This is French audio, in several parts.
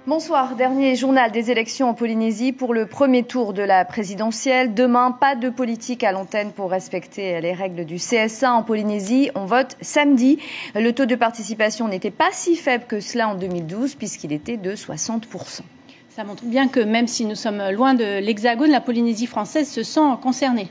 Bonsoir, dernier journal des élections en Polynésie pour le premier tour de la présidentielle. Demain, pas de politique à l'antenne pour respecter les règles du CSA en Polynésie. On vote samedi. Le taux de participation n'était pas si faible que cela en 2012 puisqu'il était de 60%. Ça montre bien que même si nous sommes loin de l'Hexagone, la Polynésie française se sent concernée.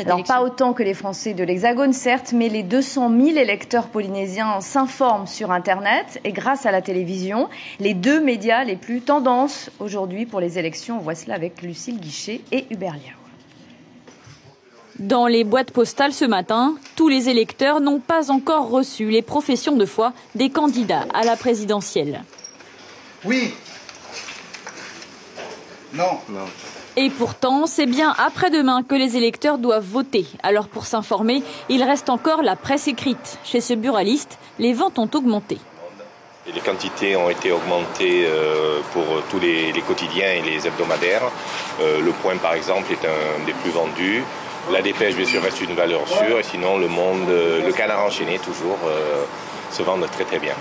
Alors, pas autant que les Français de l'Hexagone, certes, mais les 200 000 électeurs polynésiens s'informent sur Internet et grâce à la télévision. Les deux médias les plus tendances aujourd'hui pour les élections, on voit cela avec Lucille Guichet et Hubert Liao. Dans les boîtes postales ce matin, tous les électeurs n'ont pas encore reçu les professions de foi des candidats à la présidentielle. Oui. Non. Non. Et pourtant, c'est bien après-demain que les électeurs doivent voter. Alors pour s'informer, il reste encore la presse écrite. Chez ce buraliste, les ventes ont augmenté. Et les quantités ont été augmentées pour tous les quotidiens et les hebdomadaires. Le Point, par exemple, est un des plus vendus. La Dépêche, bien sûr, reste une valeur sûre. Et sinon, Le Monde, le Canard enchaîné, toujours, se vendent très très bien.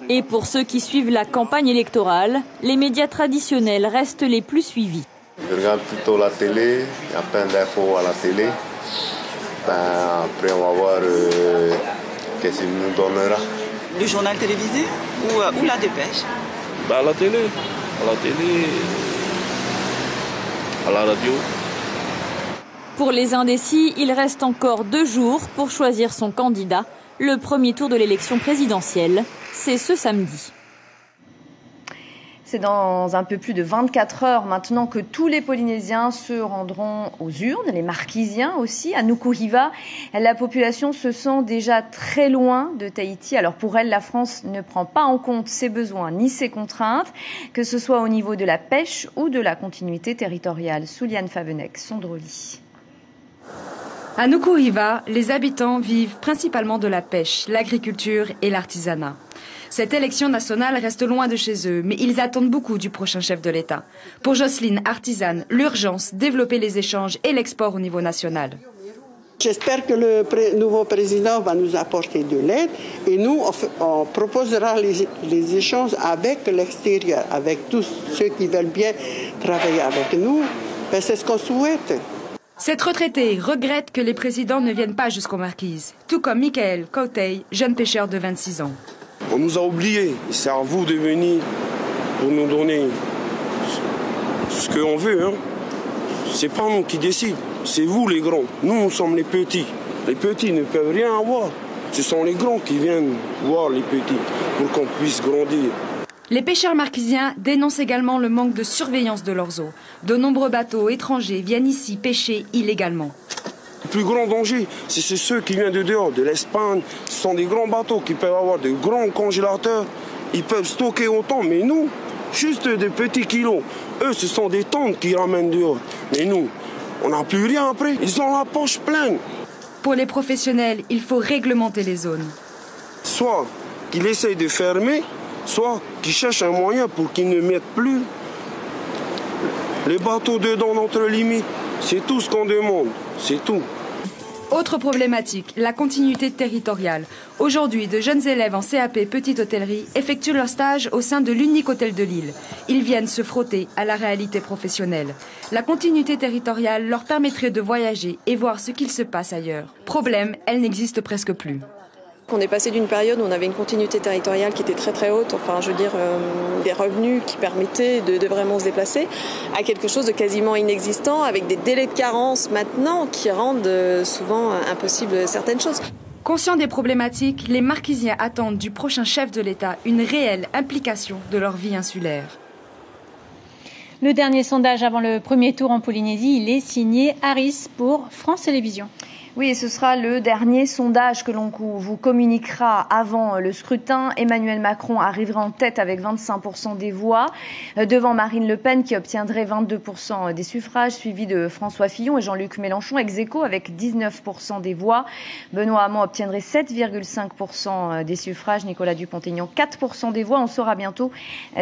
Et pour ceux qui suivent la campagne électorale, les médias traditionnels restent les plus suivis. Je regarde plutôt la télé, il y a plein d'infos à la télé. Après, on va voir qu'est-ce qu'il nous donnera. Le journal télévisé ou la Dépêche? À la télé, à la radio. Pour les indécis, il reste encore 2 jours pour choisir son candidat. Le premier tour de l'élection présidentielle, c'est ce samedi. C'est dans un peu plus de 24 heures maintenant que tous les Polynésiens se rendront aux urnes, les Marquisiens aussi, à Nukuhiva. La population se sent déjà très loin de Tahiti. Alors pour elle, la France ne prend pas en compte ses besoins ni ses contraintes, que ce soit au niveau de la pêche ou de la continuité territoriale. Souliane Favenec, Sondroli. À Nukuhiva, les habitants vivent principalement de la pêche, l'agriculture et l'artisanat. Cette élection nationale reste loin de chez eux, mais ils attendent beaucoup du prochain chef de l'État. Pour Jocelyne, artisane, l'urgence, développer les échanges et l'export au niveau national. J'espère que le nouveau président va nous apporter de l'aide et nous, on proposera les échanges avec l'extérieur, avec tous ceux qui veulent bien travailler avec nous. Ben, c'est ce qu'on souhaite. Cette retraitée regrette que les présidents ne viennent pas jusqu'aux Marquises, tout comme Michael Kautei, jeune pêcheur de 26 ans. On nous a oubliés. C'est à vous de venir pour nous donner ce qu'on veut. Hein. C'est pas nous qui décident. C'est vous les grands. Nous sommes les petits. Les petits ne peuvent rien avoir. Ce sont les grands qui viennent voir les petits pour qu'on puisse grandir. Les pêcheurs marquisiens dénoncent également le manque de surveillance de leurs eaux. De nombreux bateaux étrangers viennent ici pêcher illégalement. Le plus grand danger, c'est ceux qui viennent de dehors, de l'Espagne. Ce sont des grands bateaux qui peuvent avoir de grands congélateurs. Ils peuvent stocker autant, mais nous, juste des petits kilos. Eux, ce sont des tonnes qu'ils ramènent dehors. Mais nous, on n'a plus rien après. Ils ont la poche pleine. Pour les professionnels, il faut réglementer les zones. Soit qu'ils essayent de fermer, soit qu'ils cherchent un moyen pour qu'ils ne mettent plus les bateaux dedans notre limite. C'est tout ce qu'on demande, c'est tout. Autre problématique, la continuité territoriale. Aujourd'hui, de jeunes élèves en CAP Petite Hôtellerie effectuent leur stage au sein de l'unique hôtel de l'île. Ils viennent se frotter à la réalité professionnelle. La continuité territoriale leur permettrait de voyager et voir ce qu'il se passe ailleurs. Problème, elle n'existe presque plus. On est passé d'une période où on avait une continuité territoriale qui était très très haute, enfin je veux dire des revenus qui permettaient de vraiment se déplacer, à quelque chose de quasiment inexistant, avec des délais de carence maintenant qui rendent souvent impossible certaines choses. Conscients des problématiques, les Marquisiens attendent du prochain chef de l'État une réelle implication de leur vie insulaire. Le dernier sondage avant le premier tour en Polynésie, il est signé Harris pour France Télévisions. Oui, et ce sera le dernier sondage que l'on vous communiquera avant le scrutin. Emmanuel Macron arrivera en tête avec 25% des voix, devant Marine Le Pen qui obtiendrait 22% des suffrages, suivi de François Fillon et Jean-Luc Mélenchon, ex-aequo avec 19% des voix. Benoît Hamon obtiendrait 7,5% des suffrages, Nicolas Dupont-Aignan 4% des voix. On saura bientôt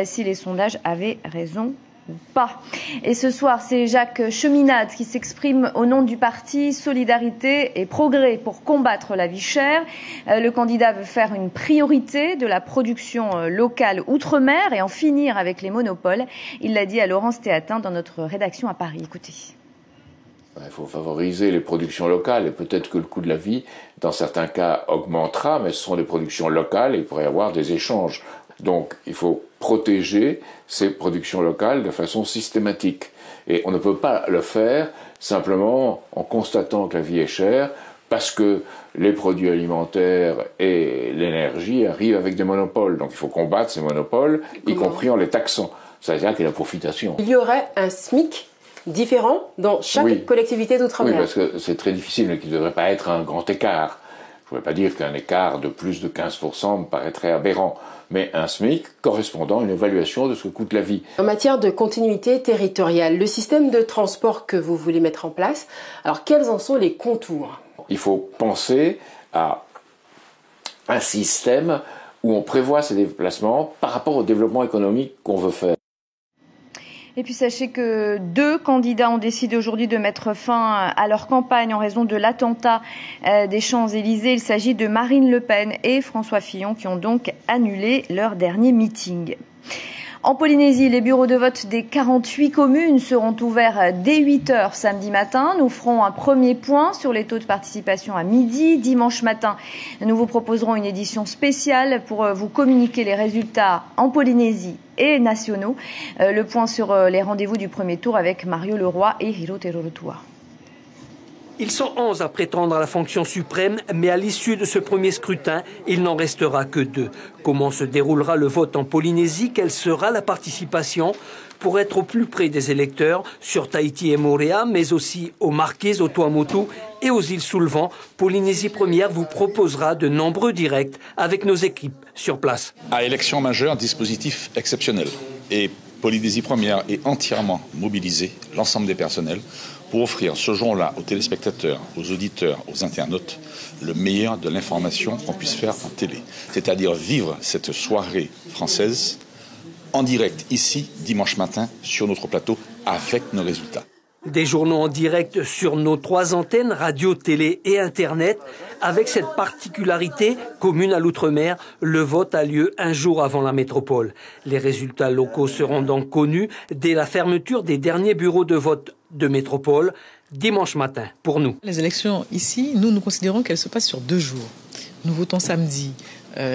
si les sondages avaient raison ou pas. Et ce soir, c'est Jacques Cheminade qui s'exprime au nom du parti Solidarité et Progrès pour combattre la vie chère. Le candidat veut faire une priorité de la production locale outre-mer et en finir avec les monopoles. Il l'a dit à Laurence Théatin dans notre rédaction à Paris. Écoutez. Il faut favoriser les productions locales et peut-être que le coût de la vie, dans certains cas, augmentera, mais ce sont des productions locales et il pourrait y avoir des échanges. Donc il faut protéger ces productions locales de façon systématique. Et on ne peut pas le faire simplement en constatant que la vie est chère parce que les produits alimentaires et l'énergie arrivent avec des monopoles. Donc il faut combattre ces monopoles, y compris en les taxant. C'est-à-dire qu'il y a la profitation. Il y aurait un SMIC différent dans chaque collectivité d'outre-mer. Oui, parce que c'est très difficile, mais qu'il ne devrait pas être un grand écart. Je ne pourrais pas dire qu'un écart de plus de 15% me paraîtrait aberrant, mais un SMIC correspondant à une évaluation de ce que coûte la vie. En matière de continuité territoriale, le système de transport que vous voulez mettre en place, alors quels en sont les contours? Il faut penser à un système où on prévoit ces déplacements par rapport au développement économique qu'on veut faire. Et puis sachez que 2 candidats ont décidé aujourd'hui de mettre fin à leur campagne en raison de l'attentat des Champs-Élysées. Il s'agit de Marine Le Pen et François Fillon qui ont donc annulé leur dernier meeting. En Polynésie, les bureaux de vote des 48 communes seront ouverts dès 8h samedi matin. Nous ferons un premier point sur les taux de participation à midi. Dimanche matin, nous vous proposerons une édition spéciale pour vous communiquer les résultats en Polynésie et nationaux. Le point sur les rendez-vous du premier tour avec Mario Leroy et Hiro Terorotua. Ils sont 11 à prétendre à la fonction suprême, mais à l'issue de ce premier scrutin, il n'en restera que 2. Comment se déroulera le vote en Polynésie? Quelle sera la participation? Pour être au plus près des électeurs, sur Tahiti et Moorea, mais aussi aux Marquises, au Tuamotu et aux îles sous le vent, Polynésie Première vous proposera de nombreux directs avec nos équipes sur place. À élection majeure, dispositif exceptionnel. Et Polynésie Première est entièrement mobilisée, l'ensemble des personnels, pour offrir ce jour-là aux téléspectateurs, aux auditeurs, aux internautes, le meilleur de l'information qu'on puisse faire en télé. C'est-à-dire vivre cette soirée française en direct ici, dimanche matin, sur notre plateau, avec nos résultats. Des journaux en direct sur nos 3 antennes, radio, télé et Internet. Avec cette particularité commune à l'outre-mer, le vote a lieu un jour avant la métropole. Les résultats locaux seront donc connus dès la fermeture des derniers bureaux de vote de métropole, dimanche matin, pour nous. Les élections ici, nous considérons qu'elles se passent sur 2 jours. Nous votons samedi.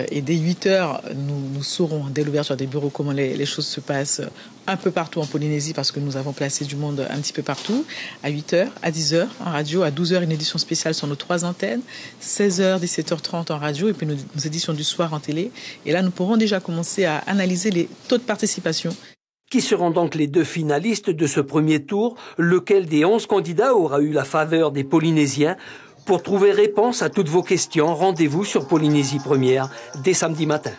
Et dès 8h, nous saurons, dès l'ouverture des bureaux, comment les choses se passent un peu partout en Polynésie, parce que nous avons placé du monde un petit peu partout. À 8h, à 10h en radio, à 12h, une édition spéciale sur nos 3 antennes, 16h, 17h30 en radio, et puis nos éditions du soir en télé. Et là, nous pourrons déjà commencer à analyser les taux de participation. Qui seront donc les 2 finalistes de ce premier tour? Lequel des 11 candidats aura eu la faveur des Polynésiens? Pour trouver réponse à toutes vos questions, rendez-vous sur Polynésie Première dès samedi matin.